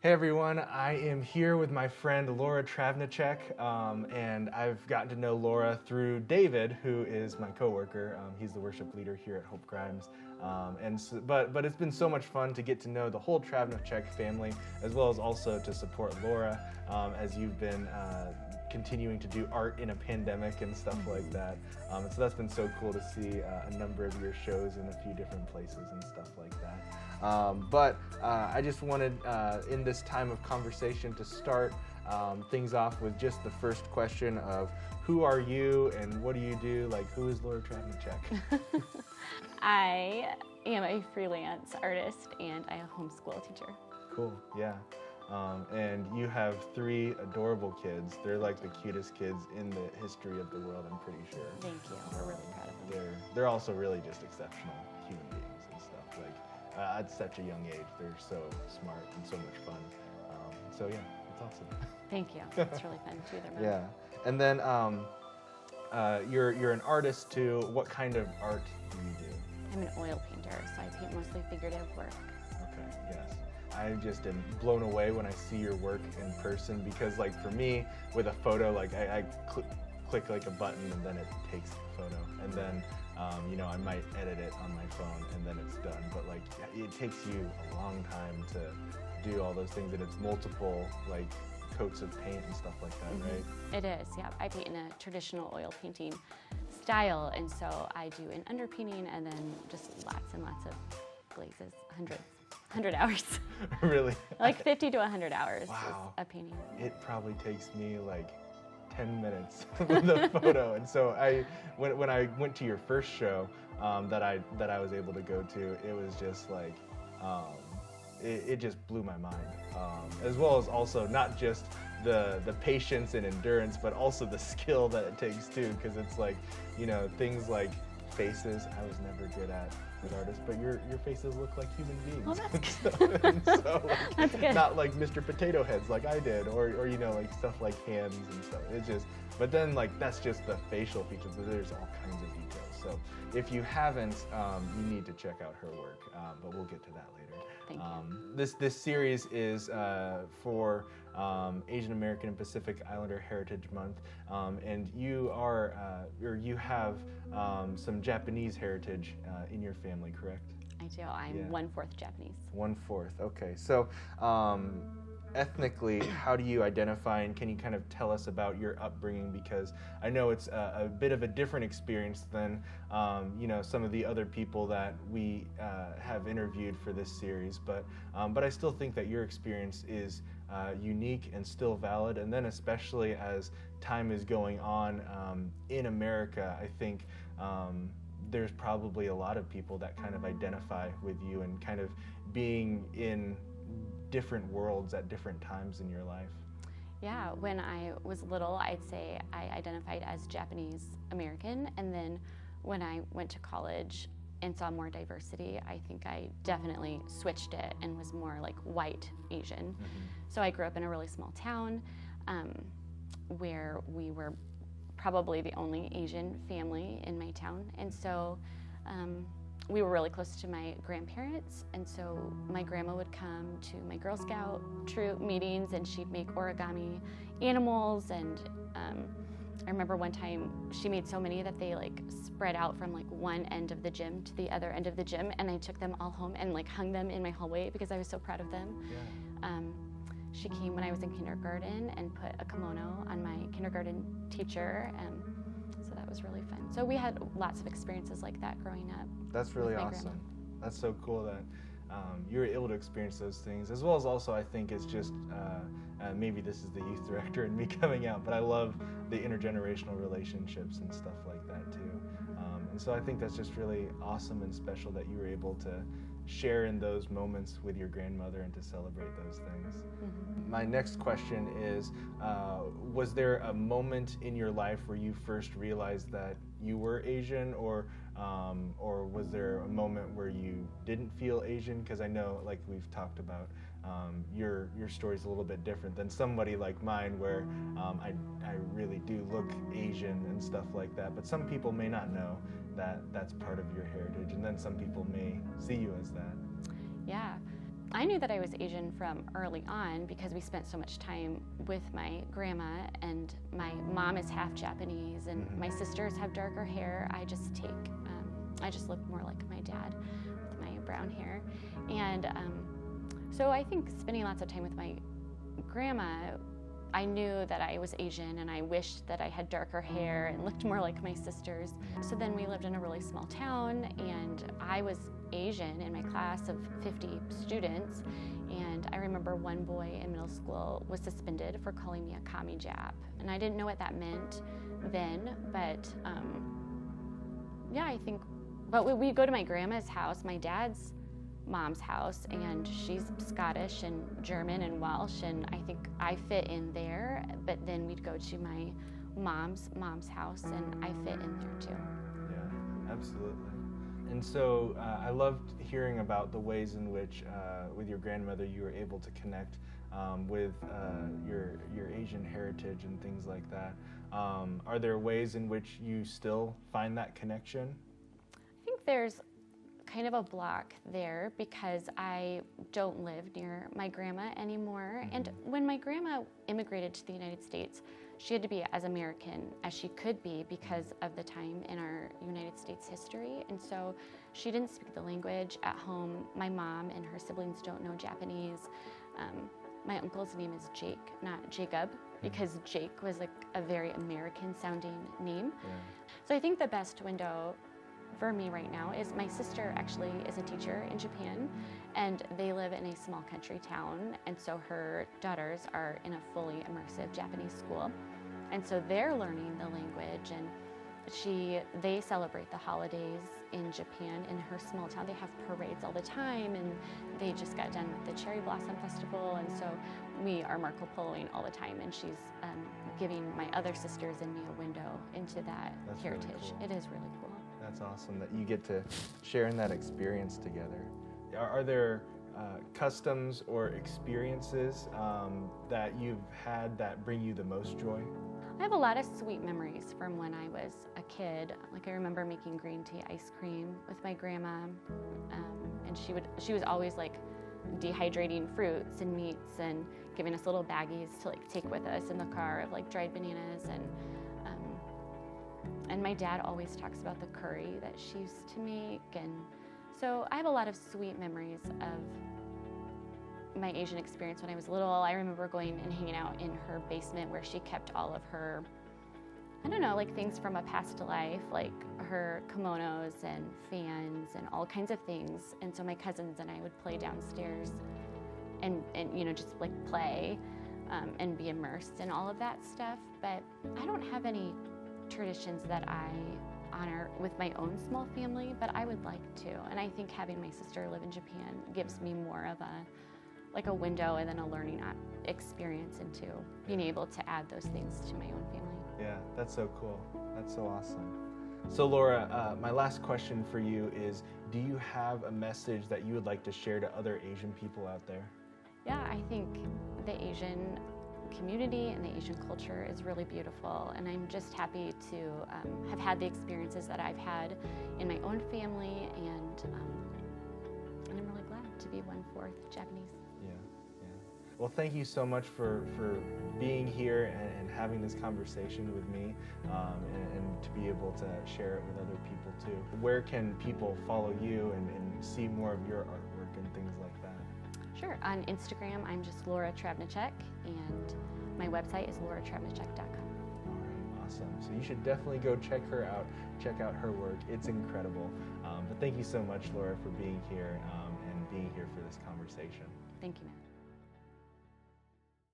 Hey everyone, I am here with my friend Laura Travnicek, and I've gotten to know Laura through David, who is my coworker. He's the worship leader here at Hope Grimes, but it's been so much fun to get to know the whole Travnicek family, as well as also to support Laura as you've been continuing to do art in a pandemic and stuff like that. And so that's been so cool to see a number of your shows in a few different places and stuff like that. But I just wanted, in this time of conversation, to start things off with just the first question of who are you and what do you do? Like, who is Laura Travnicek? I am a freelance artist and I am a homeschool teacher. Cool, yeah. And you have 3 adorable kids. They're like the cutest kids in the history of the world, I'm pretty sure. Thank you. We're really proud of them. They're also really just exceptional human beings and stuff. Like, at such a young age, they're so smart and so much fun. So yeah, it's awesome. Thank you. It's really fun too. Yeah, and then you're an artist too. What kind of art do you do? I'm an oil painter, so I paint mostly figurative work. Okay, yes. I just am blown away when I see your work in person because, like, for me, with a photo, like I click like a button and then it takes the photo, and then I might edit it on my phone and then it's done. But like, it takes you a long time to do all those things, and it's multiple like coats of paint and stuff like that, right? It is, yeah. I paint in a traditional oil painting style, and so I do an underpainting and then just lots and lots of glazes, 100 hours. Really? Like 50 to 100 hours Wow. is a painting. It probably takes me like 10 minutes with a photo. And so when I went to your first show that I was able to go to, it was just like, it just blew my mind. As well as also not just the patience and endurance, but also the skill that it takes too, because it's like, things like faces, I was never good at with artists, but your faces look like human beings. Oh, that's good. So like, That's good. not like Mr. Potato Heads like I did, or like stuff like hands and stuff. It's just, but then like that's just the facial features, but there's all kinds of details. So if you haven't, you need to check out her work, but we'll get to that later. Thank you. This series is for Asian American and Pacific Islander Heritage Month, and you have some Japanese heritage in your family, correct? I do. I'm 1/4 Japanese. 1/4. Okay. So, ethnically, how do you identify, and can you kind of tell us about your upbringing? Because I know it's a bit of a different experience than some of the other people that we have interviewed for this series. But I still think that your experience is unique and still valid. And then especially as time is going on in America, I think there's probably a lot of people that kind of identify with you and kind of being in different worlds at different times in your life. Yeah, when I was little, I'd say I identified as Japanese American, and then when I went to college and saw more diversity, I think I definitely switched it and was more like white Asian. So I grew up in a really small town where we were probably the only Asian family in my town, and so we were really close to my grandparents, and so my grandma would come to my Girl Scout troop meetings and she'd make origami animals, and I remember one time she made so many that they like spread out from like one end of the gym to the other end of the gym, and I took them all home and like hung them in my hallway because I was so proud of them. Yeah. She came when I was in kindergarten and put a kimono on my kindergarten teacher, so that was really fun. So we had lots of experiences like that growing up. That's really awesome. That's so cool that you were able to experience those things, as well as also I think it's just, maybe this is the youth director in me coming out, but I love the intergenerational relationships and stuff like that too. And so I think that's just really awesome and special that you were able to share in those moments with your grandmother and to celebrate those things. My next question is, was there a moment in your life where you first realized that you were Asian, or was there a moment where you didn't feel Asian? Because I know, like we've talked about, your story's a little bit different than somebody like mine, where I really do look Asian and stuff like that. But some people may not know that that's part of your heritage, and then some people may see you as that. Yeah. I knew that I was Asian from early on because we spent so much time with my grandma, and my mom is half Japanese, and my sisters have darker hair. I just look more like my dad with my brown hair. And so I think spending lots of time with my grandma, I knew that I was Asian, and I wished that I had darker hair and looked more like my sisters. So then we lived in a really small town, and I was Asian in my class of 50 students, and I remember one boy in middle school was suspended for calling me a commie Jap, and I didn't know what that meant then, but but we go to my grandma's house, my dad's mom's house, and she's Scottish and German and Welsh, and I think I fit in there, but then we'd go to my mom's house, and I fit in there too. Yeah, absolutely. And so I loved hearing about the ways in which, with your grandmother, you were able to connect with your Asian heritage and things like that. Are there ways in which you still find that connection? I think there's kind of a block there because I don't live near my grandma anymore. And when my grandma immigrated to the United States, she had to be as American as she could be because of the time in our United States history. And so she didn't speak the language at home. My mom and her siblings don't know Japanese. My uncle's name is Jake, not Jacob, because Jake was like a very American sounding name. Yeah. So I think the best window for me right now is my sister actually is a teacher in Japan, and they live in a small country town, and so her daughters are in a fully immersive Japanese school, and so they're learning the language, and they celebrate the holidays in Japan. In her small town, they have parades all the time, and they just got done with the Cherry Blossom Festival, and so we are Marco Poloing all the time, and she's giving my other sisters and me a window into that heritage. Really cool. It is really cool. That's awesome that you get to share in that experience together. Are there customs or experiences that you've had that bring you the most joy? I have a lot of sweet memories from when I was a kid. Like I remember making green tea ice cream with my grandma, and she was always like dehydrating fruits and meats and giving us little baggies to like take with us in the car of like dried bananas, and my dad always talks about the curry that she used to make. And so I have a lot of sweet memories of my Asian experience when I was little. I remember going and hanging out in her basement where she kept all of her, I don't know, like things from a past life, like her kimonos and fans and all kinds of things. And so my cousins and I would play downstairs and you know, just like play and be immersed in all of that stuff. But I don't have any traditions that I honor with my own small family, but I would like to. And I think having my sister live in Japan gives me more of a window and then a learning experience into being able to add those things to my own family. Yeah, that's so cool. That's so awesome. So Laura, my last question for you is, do you have a message that you would like to share to other Asian people out there? Yeah, I think the Asian community and the Asian culture is really beautiful, and I'm just happy to have had the experiences that I've had in my own family, and I'm really glad to be 1/4 Japanese. Yeah. Well, thank you so much for being here and having this conversation with me, and to be able to share it with other people too. Where can people follow you and see more of your artwork and things like that? Sure. On Instagram, I'm just Laura Travnicek, and my website is lauratravnicek.com. All right, awesome. So you should definitely go check her out, check out her work. It's incredible. But thank you so much, Laura, for being here and being here for this conversation. Thank you, Matt.